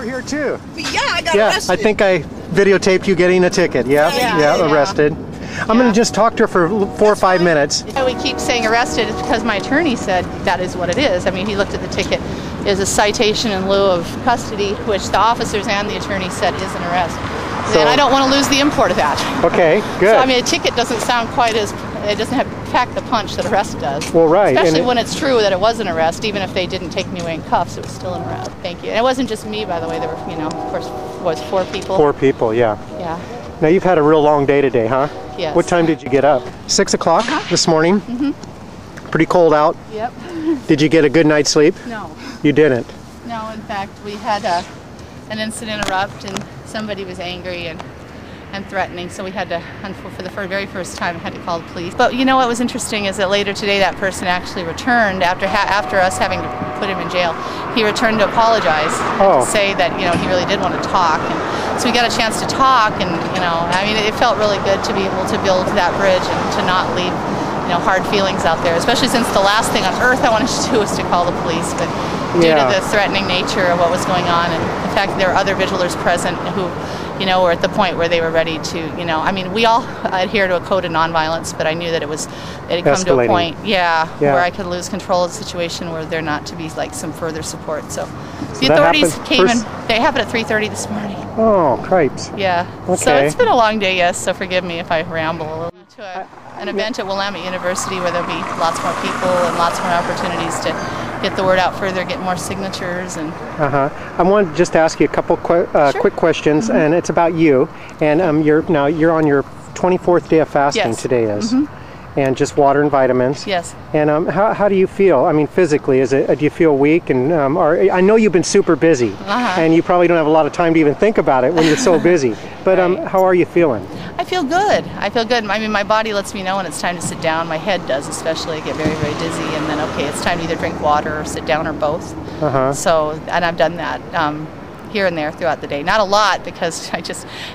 were here too. Yeah, I got arrested. I think I videotaped you getting a ticket. Yeah, arrested. I'm going to just talk to her for 4 or 5 minutes. We keep saying arrested because my attorney said that is what it is. I mean, he looked at the ticket. It is a citation in lieu of custody, which the officers and the attorney said is an arrest. And I don't want to lose the import of that. Okay, good. So, I mean, a ticket doesn't sound quite as, it doesn't have pack the punch that arrest does. Well, right. Especially when it's true that it was an arrest, even if they didn't take me away in cuffs, it was still an arrest. Thank you. And it wasn't just me, by the way. There were, you know, of course, was 4 people. 4 people, yeah. Yeah. Now, you've had a real long day today, huh? Yes. What time did you get up? 6 o'clock this morning? Pretty cold out? Yep. Did you get a good night's sleep? No. You didn't? No, in fact, we had an incident erupt and somebody was angry and threatening, so we had to, for the very first time, had to call the police. But you know what was interesting is that later today that person actually returned after us having to put him in jail. He returned to apologize, to say that, you know, he really did want to talk, and so we got a chance to talk, and, you know, I mean, it felt really good to be able to build that bridge and to not leave, you know, hard feelings out there, especially since the last thing on earth I wanted to do was to call the police, but due to the threatening nature of what was going on and the fact that there were other vigilers present who, you know, were at the point where they were ready to, you know, I mean, we all adhere to a code of nonviolence, but I knew that it had come to a point, where I could lose control of the situation where there not to be like some further support. So the authorities came and they happened at 3:30 this morning. Oh, cripes. Yeah. Okay. So it's been a long day, yes, so forgive me if I ramble a little. To an event at Willamette University where there'll be lots more people and lots more opportunities to get the word out further, get more signatures. And I want to just ask you a couple quick questions, and it's about you. And you're on your 24th day of fasting. Today is, and just water and vitamins. Yes. And how do you feel? I mean, physically, do you feel weak? And I know you've been super busy, and you probably don't have a lot of time to even think about it when you're so busy. But how are you feeling? I feel good. I feel good. I mean, my body lets me know when it's time to sit down. My head does, especially. I get very, very dizzy, and then it's time to either drink water or sit down or both. So, and I've done that here and there throughout the day. Not a lot, because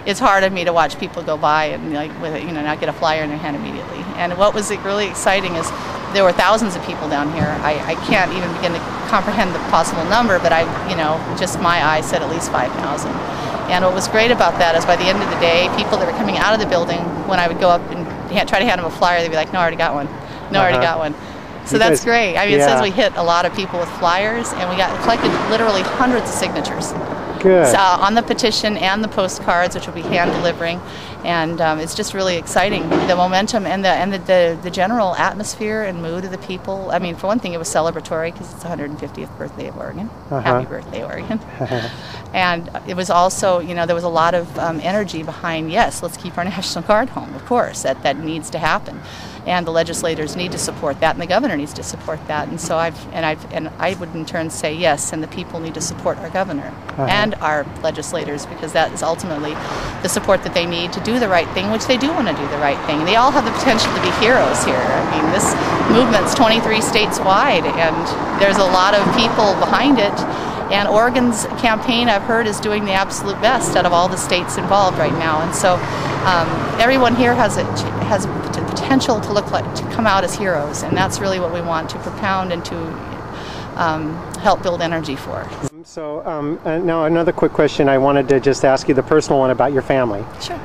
it's hard on me to watch people go by and not get a flyer in their hand immediately. And what was really exciting is there were thousands of people down here. I can't even begin to comprehend the possible number, but just my eye said at least 5,000. And what was great about that is by the end of the day, people that were coming out of the building, when I would go up and try to hand them a flyer, they'd be like, no, I already got one. No, I already got one. So that's great. I mean, it says we hit a lot of people with flyers, and we collected literally hundreds of signatures. Good. So, on the petition and the postcards, which will be hand delivering, and it's just really exciting. The momentum and the general atmosphere and mood of the people. I mean, for one thing, it was celebratory because it's the 150th birthday of Oregon. Happy birthday, Oregon! And it was also, there was a lot of energy behind. Yes, let's keep our National Guard home. Of course, that needs to happen. And the legislators need to support that, and the governor needs to support that. And so I would in turn say yes, and the people need to support our governor and our legislators, because that is ultimately the support that they need to do the right thing, which they do want to do the right thing. They all have the potential to be heroes here. I mean, this movement's 23 states wide, and there's a lot of people behind it. And Oregon's campaign, I've heard, is doing the absolute best out of all the states involved right now. And so everyone here has potential to come out as heroes, and that's really what we want to propound and to help build energy for. So now another quick question. I wanted to just ask you the personal one about your family. Sure.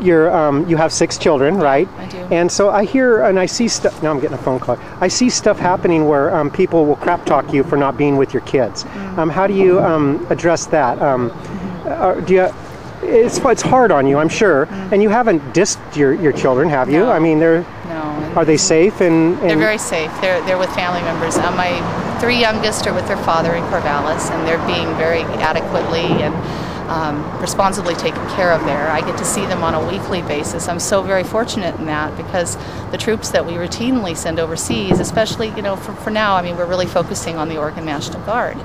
You have 6 children, right? I do. And so I hear and I see stuff. Now I'm getting a phone call. I see stuff happening where people will crap talk you for not being with your kids. How do you address that? It's hard on you, I'm sure. And you haven't dissed your children, have you? No. I mean, are they safe? They're very safe. They're with family members. My 3 youngest are with their father in Corvallis, and they're being very adequately and responsibly taken care of there. I get to see them on a weekly basis. I'm so very fortunate in that, because the troops that we routinely send overseas, especially, for now, I mean, we're really focusing on the Oregon National Guard.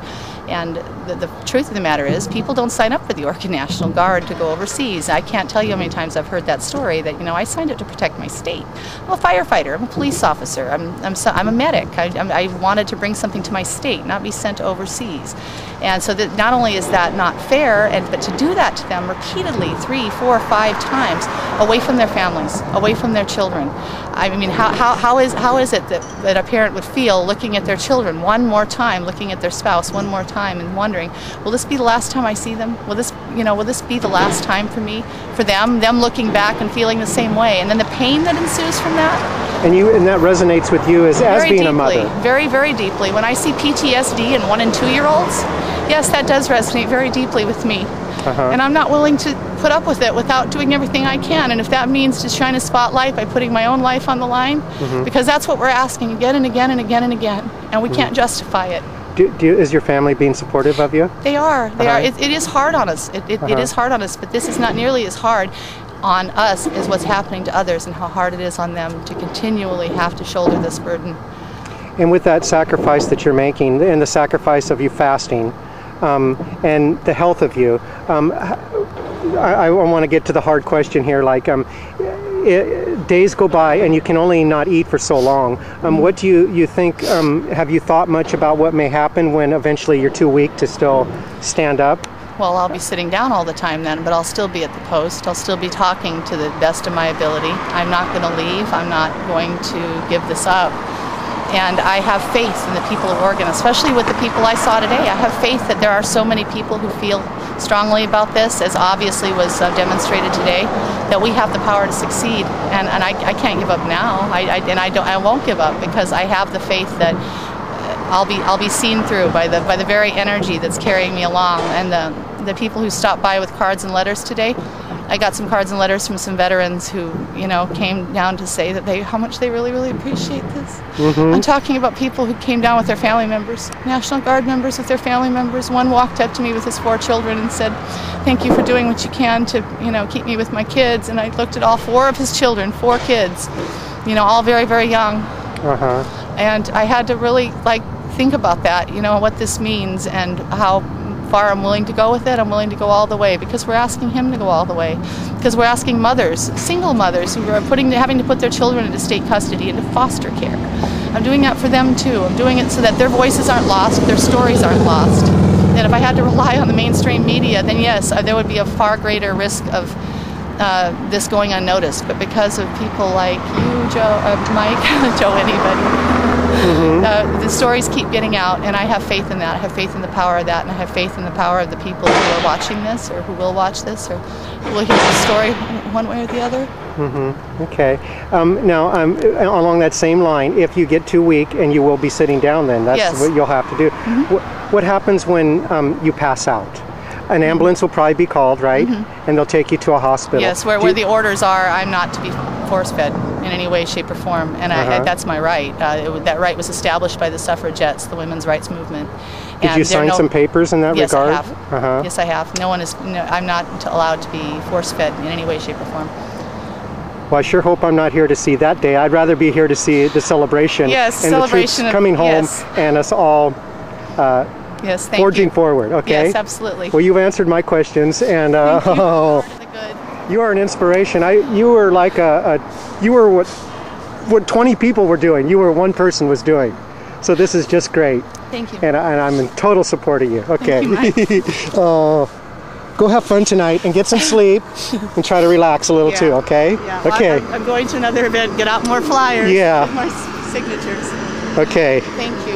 And the truth of the matter is, people don't sign up for the Oregon National Guard to go overseas. I can't tell you how many times I've heard that story that, I signed up to protect my state. I'm a firefighter, I'm a police officer, I'm a medic. I wanted to bring something to my state, not be sent overseas. And so that not only is that not fair, but to do that to them repeatedly 3, 4, 5 times, away from their families, away from their children, I mean, how is it that a parent would feel looking at their children one more time, looking at their spouse one more time, and wondering, will this be the last time I see them? Will this be the last time for me, for them looking back and feeling the same way, and then the pain that ensues from that. And that resonates with you as being deeply, a mother. Very, very deeply. When I see PTSD in 1- and 2-year-olds, yes, that does resonate very deeply with me. And I'm not willing to put up with it without doing everything I can. And if that means to shine a spotlight by putting my own life on the line, because that's what we're asking again and again and again and again, and we can't justify it. Is your family being supportive of you? They are. They are. It is hard on us. It is hard on us, but this is not nearly as hard on us as what's happening to others, and how hard it is on them to continually have to shoulder this burden. And with that sacrifice that you're making, and the sacrifice of you fasting, and the health of you, I want to get to the hard question here. Like, days go by and you can only not eat for so long. What do you think? Have you thought much about what may happen when eventually you're too weak to still stand up? Well, I'll be sitting down all the time then, but I'll still be at the post. I'll still be talking to the best of my ability. I'm not going to leave. I'm not going to give this up. And I have faith in the people of Oregon, especially with the people I saw today. I have faith that there are so many people who feel strongly about this, as obviously was demonstrated today, that we have the power to succeed. And I can't give up now. I won't give up, because I have the faith that I'll be seen through by the very energy that's carrying me along. And the people who stopped by with cards and letters today, I got some cards and letters from some veterans who, came down to say that how much they really, really appreciate this. I'm talking about people who came down with their family members, National Guard members with their family members. One walked up to me with his 4 children and said, "Thank you for doing what you can to, keep me with my kids." And I looked at all 4 of his children, 4 kids, all very, very young. And I had to really think about that, what this means and how far I'm willing to go with it. I'm willing to go all the way, because we're asking him to go all the way, because we're asking mothers, single mothers, who are having to put their children into state custody, into foster care. I'm doing that for them too. I'm doing it so that their voices aren't lost, their stories aren't lost. And if I had to rely on the mainstream media, then yes, there would be a far greater risk of this going unnoticed. But because of people like you, Joe, Mike, Joe, anybody, the stories keep getting out, and I have faith in that. I have faith in the power of that, and I have faith in the power of the people who are watching this, or who will watch this, or who will hear the story one way or the other. Okay. Now, along that same line, if you get too weak, and you will be sitting down then, that's what you'll have to do. What happens when you pass out? An ambulance will probably be called, right? And they'll take you to a hospital. Yes, where the orders are, I'm not to be force-fed in any way, shape, or form, and that's my right. That right was established by the suffragettes, the women's rights movement. Did you sign some papers in that regard? Yes, I have. Yes, I have. I'm not allowed to be force-fed in any way, shape, or form. Well, I sure hope I'm not here to see that day. I'd rather be here to see the celebration. Yes, and celebration the troops coming home, and us all forging forward. Okay. Yes, absolutely. Well, you've answered my questions, and you are an inspiration. You were like you were what 20 people were doing. You were one person was doing. So this is just great. Thank you. And I'm in total support of you. Okay. Thank you, Mike. Go have fun tonight and get some sleep and try to relax a little too, okay? Yeah. Well, okay. I'm going to another event, get out more flyers. Yeah. Get more signatures. Okay. Thank you.